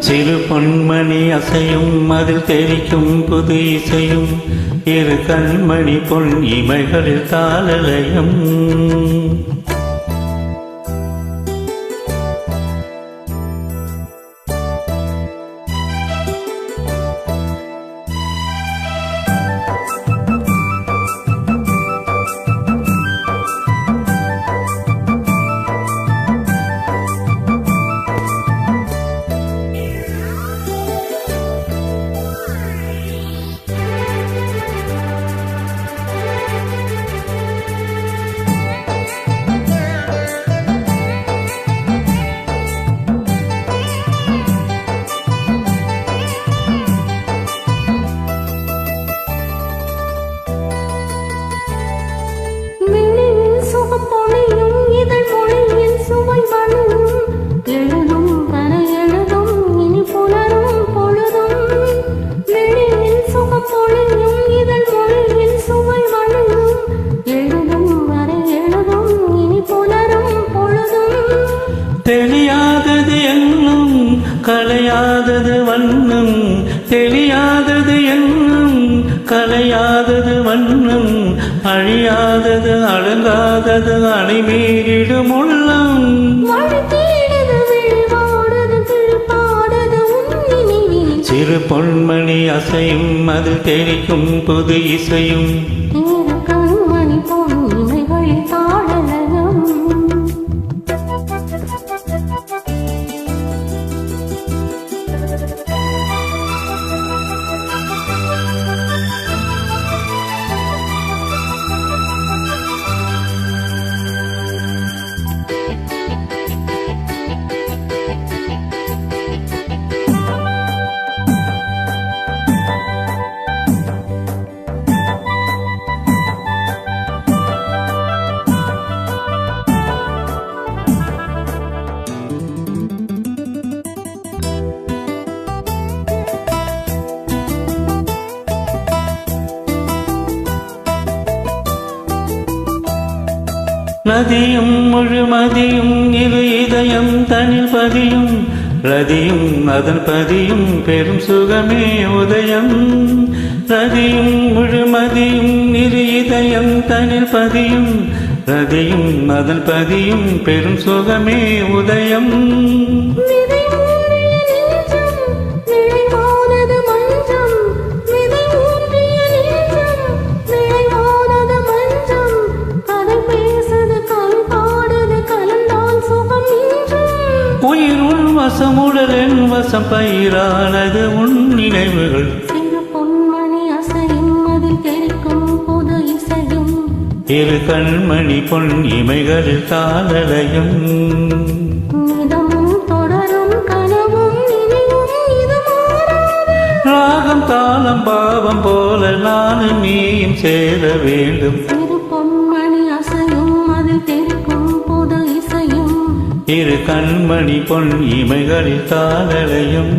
சிறு பொன்மணி அசையும் அதில் தெரிக்கும் புது இசையும் இரு கண்மணி பொன் இமைகளில் தாளலயம். தெரியாதது என்னும் கலையாதது வண்ணம், தெரியாதது என்னும் கலையாதது வண்ணம், அழியாதது அடங்காதது அணைமீறிடும் உள்ளம். சிறு பொன்மணி அசையும் அது தெரிக்கும் புது இசையும் நதியும் முழுமதியும் இரு இதயம் தனில் பதியும், ரதியும் அதன் பதியும் பெரும் சுகமே உதயம். ரதியும் முழுமதியும் இரு இதயம் தனில் பதியும், ரதியும் அதன் பதியும் பெரும் சுகமே உதயம். உயிர் உன் வசம் உடல் என் வசம் பயிரானது உன் நினைவுகள். சிறு பொன்மணி அசையும் அதில் தெரிக்கும் புது இசையும் இரு கண்மணி பொன் இமைகளில் தாளலயம். நிதமும் தொடரும் கனவும் நினைவும் ராகம் தாளம் பாவம் போல நானும் நீயும் சேர வேண்டும். சிறு பொன்மணி அசையும் அதில் தெரிக்கும் புது இசையும் இரு கண்மணி பொன் இமைகளில் தாளலயம்.